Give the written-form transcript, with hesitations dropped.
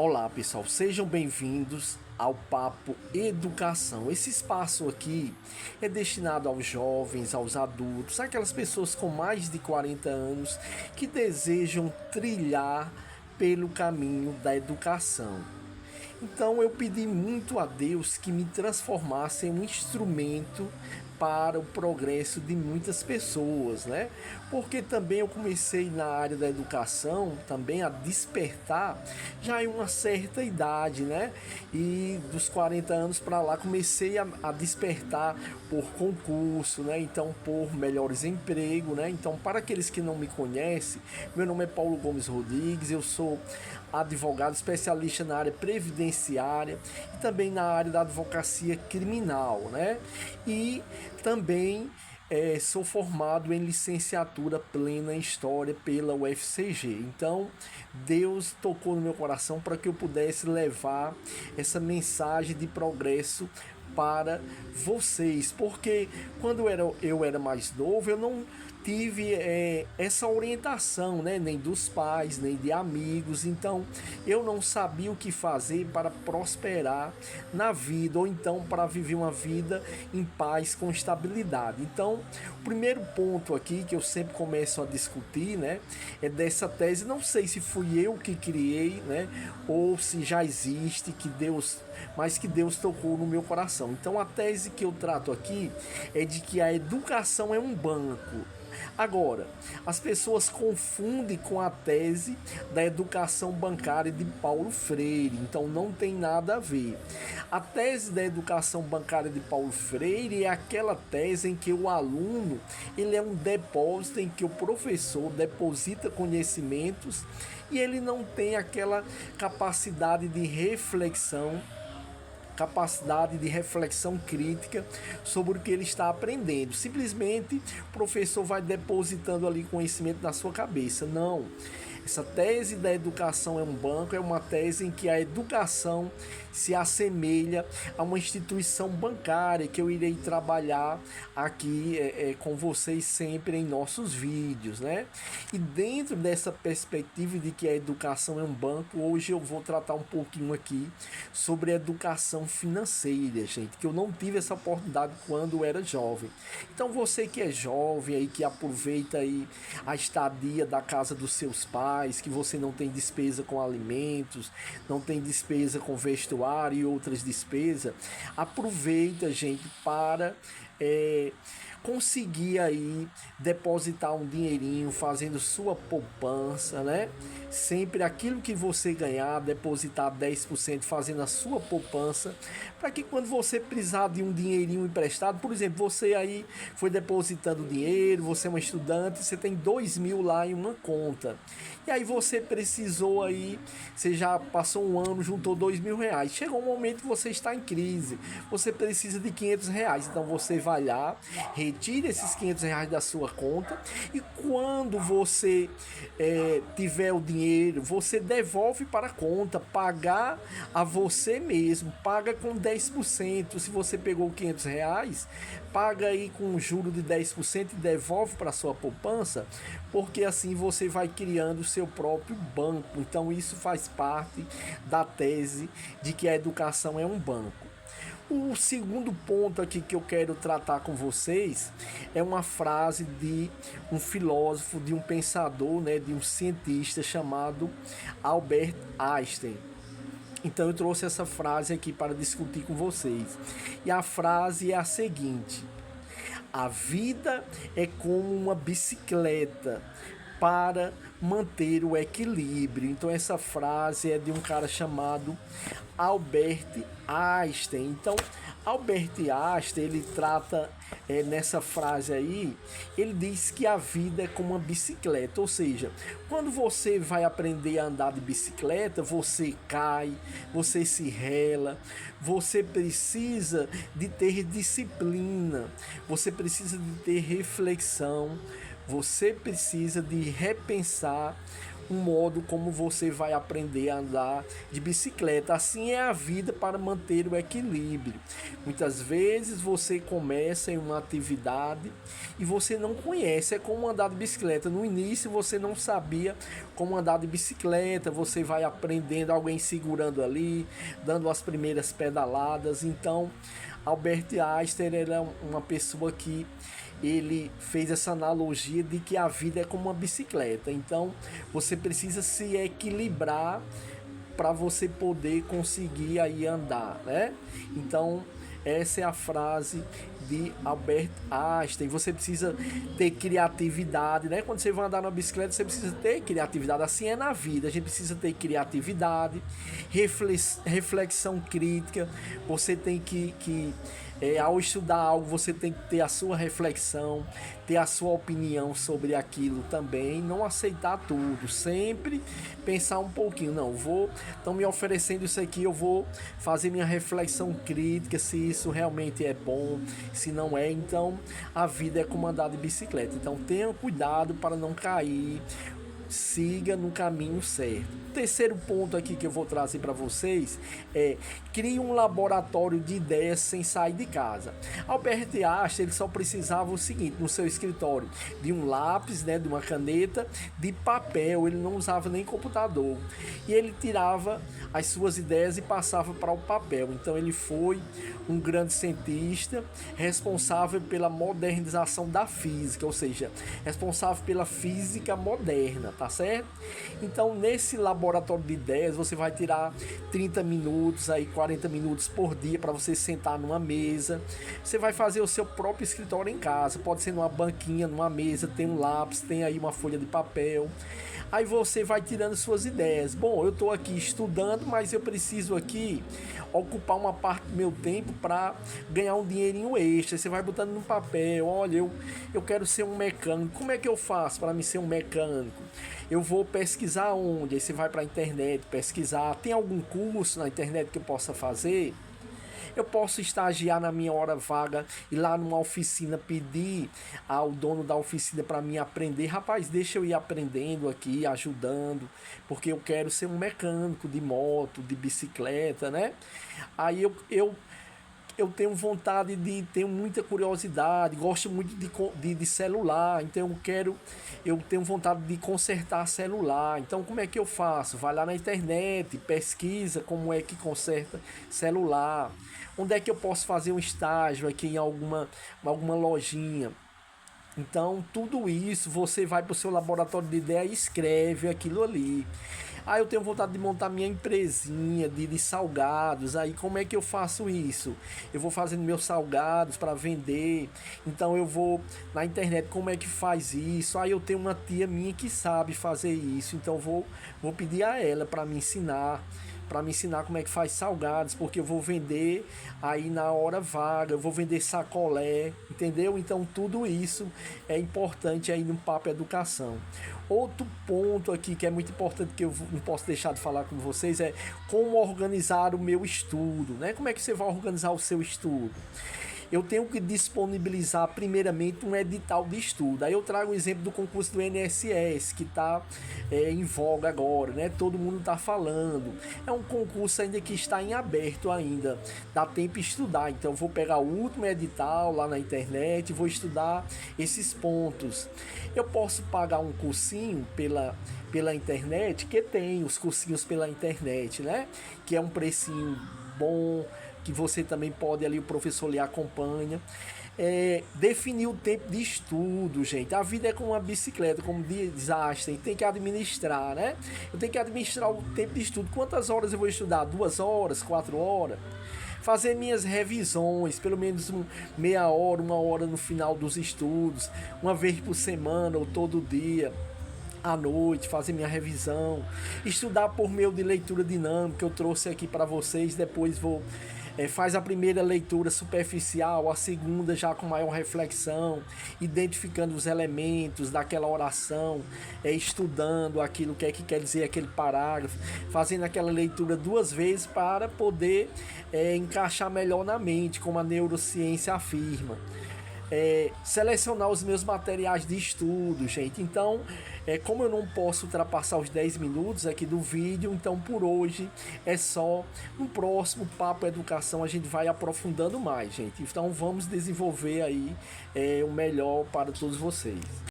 Olá pessoal, sejam bem-vindos ao Papo Educação. Esse espaço aqui é destinado aos jovens, aos adultos, aquelas pessoas com mais de 40 anos que desejam trilhar pelo caminho da educação. Então eu pedi muito a Deus que me transformasse em um instrumento para o progresso de muitas pessoas, né? Porque também eu comecei na área da educação também a despertar já em uma certa idade, né? E dos 40 anos para lá comecei a despertar por concurso, né? Então por melhores empregos, né? Então para aqueles que não me conhecem, meu nome é Paulo Gomes Rodrigues, eu sou advogado especialista na área previdenciária e também na área da advocacia criminal, né? E também sou formado em licenciatura plena em História pela UFCG. Então, Deus tocou no meu coração para que eu pudesse levar essa mensagem de progresso para vocês, porque quando eu era mais novo, eu não tive essa orientação, né? Nem dos pais, nem de amigos, então eu não sabia o que fazer para prosperar na vida, ou então para viver uma vida em paz, com estabilidade. Então, o primeiro ponto aqui que eu sempre começo a discutir, né, é dessa tese. Não sei se fui eu que criei, né, ou se já existe, mas que Deus tocou no meu coração. Então, a tese que eu trato aqui é de que a educação é um banco. Agora, as pessoas confundem com a tese da educação bancária de Paulo Freire, então não tem nada a ver. A tese da educação bancária de Paulo Freire é aquela tese em que o aluno, ele é um depósito em que o professor deposita conhecimentos e ele não tem aquela capacidade de reflexão crítica sobre o que ele está aprendendo. Simplesmente o professor vai depositando ali conhecimento na sua cabeça. Não. Essa tese da educação é um banco, é uma tese em que a educação se assemelha a uma instituição bancária, que eu irei trabalhar aqui com vocês sempre em nossos vídeos, né? E dentro dessa perspectiva de que a educação é um banco, hoje eu vou tratar um pouquinho aqui sobre educação financeira, gente, que eu não tive essa oportunidade quando eu era jovem. Então você que é jovem aí, que aproveita aí a estadia da casa dos seus pais, que você não tem despesa com alimentos, não tem despesa com vestuário e outras despesas, aproveita, gente, para conseguir aí depositar um dinheirinho, fazendo sua poupança, né? Sempre aquilo que você ganhar, depositar 10%, fazendo a sua poupança, para que quando você precisar de um dinheirinho emprestado, por exemplo, você aí foi depositando dinheiro, você é um estudante, você tem 2.000 lá em uma conta, e aí você precisou aí, você já passou um ano, juntou 2.000 reais, chegou um momento que você está em crise, você precisa de 500 reais, então você vai lá, retira esses 500 reais da sua conta, e quando você tiver o dinheiro, você devolve para a conta, pagar a você mesmo, paga com 10%, se você pegou 500 reais, paga aí com um juro de 10% e devolve para a sua poupança, porque assim você vai criando o seu próprio banco. Então isso faz parte da tese de que a educação é um banco. O segundo ponto aqui que eu quero tratar com vocês é uma frase de um filósofo, de um pensador, né, de um cientista chamado Albert Einstein. Então eu trouxe essa frase aqui para discutir com vocês. E a frase é a seguinte: a vida é como uma bicicleta para manter o equilíbrio. Então essa frase é de um cara chamado Albert Einstein. Então Albert Einstein, ele trata nessa frase aí, ele diz que a vida é como uma bicicleta, ou seja, quando você vai aprender a andar de bicicleta, você cai, você se rela, você precisa de ter disciplina, você precisa de ter reflexão, você precisa de repensar um modo como você vai aprender a andar de bicicleta. Assim é a vida para manter o equilíbrio. Muitas vezes você começa em uma atividade e você não conhece, é como andar de bicicleta. No início você não sabia como andar de bicicleta, você vai aprendendo, alguém segurando ali, dando as primeiras pedaladas. Então, Albert Einstein era uma pessoa que ele fez essa analogia de que a vida é como uma bicicleta. Então, você precisa se equilibrar para você poder conseguir aí andar, né? Então, essa é a frase de Albert Einstein. Você precisa ter criatividade, né? Quando você vai andar na bicicleta, você precisa ter criatividade. Assim é na vida. A gente precisa ter criatividade, reflexão crítica. Você tem que ao estudar algo, você tem que ter a sua reflexão, ter a sua opinião sobre aquilo também, não aceitar tudo, sempre pensar um pouquinho, não, estão me oferecendo isso aqui, eu vou fazer minha reflexão crítica, se isso realmente é bom, se não é. Então a vida é como andar de bicicleta, então tenha cuidado para não cair, siga no caminho certo. O terceiro ponto aqui que eu vou trazer para vocês é: crie um laboratório de ideias sem sair de casa. Albert Einstein ele só precisava o seguinte no seu escritório: de um lápis, né, de uma caneta, de papel. Ele não usava nem computador e ele tirava as suas ideias e passava para o papel. Então ele foi um grande cientista, responsável pela modernização da física, ou seja, responsável pela física moderna, tá certo? Então nesse laboratório de ideias você vai tirar 30 minutos, aí 40 minutos por dia para você sentar numa mesa. Você vai fazer o seu próprio escritório em casa, pode ser numa banquinha, numa mesa, tem um lápis, tem aí uma folha de papel. Aí você vai tirando suas ideias. Bom, eu estou aqui estudando, mas eu preciso aqui ocupar uma parte do meu tempo para ganhar um dinheirinho extra. Você vai botando no papel: olha, eu quero ser um mecânico. Como é que eu faço para me ser um mecânico? Eu vou pesquisar onde? Aí você vai para a internet pesquisar. Tem algum curso na internet que eu possa fazer? Eu posso estagiar na minha hora vaga e lá numa oficina pedir ao dono da oficina para mim aprender. Rapaz, deixa eu ir aprendendo aqui, ajudando, porque eu quero ser um mecânico de moto, de bicicleta, né? Aí eu tenho vontade tenho muita curiosidade, gosto muito de celular, então eu tenho vontade de consertar celular. Então como é que eu faço? Vai lá na internet, pesquisa como é que conserta celular. Onde é que eu posso fazer um estágio aqui em alguma lojinha? Então, tudo isso, você vai para o seu laboratório de ideia e escreve aquilo ali. Eu tenho vontade de montar minha empresinha de salgados. Aí, como é que eu faço isso? Eu vou fazendo meus salgados para vender. Então, eu vou na internet, como é que faz isso? Aí, eu tenho uma tia minha que sabe fazer isso. Então, vou pedir a ela para me ensinar como é que faz salgados, porque eu vou vender aí na hora vaga, eu vou vender sacolé, entendeu? Então tudo isso é importante aí no Papo Educação. Outro ponto aqui que é muito importante, que eu não posso deixar de falar com vocês, é como organizar o meu estudo, né? Como é que você vai organizar o seu estudo? Eu tenho que disponibilizar primeiramente um edital de estudo. Aí eu trago o exemplo do concurso do INSS, que está em voga agora, né? Todo mundo está falando. É um concurso ainda que está em aberto ainda, dá tempo de estudar. Então eu vou pegar o último edital lá na internet e vou estudar esses pontos. Eu posso pagar um cursinho pela internet, que tem os cursinhos pela internet, né? Que é um precinho bom, que você também pode ali, o professor lhe acompanha. Definir o tempo de estudo, gente. A vida é como uma bicicleta, como diz Einstein, tem que administrar, né? Eu tenho que administrar o tempo de estudo. Quantas horas eu vou estudar? 2 horas, 4 horas? Fazer minhas revisões, pelo menos meia hora, 1 hora no final dos estudos, uma vez por semana ou todo dia à noite, fazer minha revisão, estudar por meio de leitura dinâmica. Eu trouxe aqui para vocês, depois faz a primeira leitura superficial, a segunda já com maior reflexão, identificando os elementos daquela oração, estudando aquilo que quer dizer aquele parágrafo, fazendo aquela leitura 2 vezes para poder encaixar melhor na mente, como a neurociência afirma. selecionar os meus materiais de estudo, gente. Então, como eu não posso ultrapassar os 10 minutos aqui do vídeo, então por hoje é só. No próximo Papo Educação a gente vai aprofundando mais, gente. Então vamos desenvolver aí o melhor para todos vocês.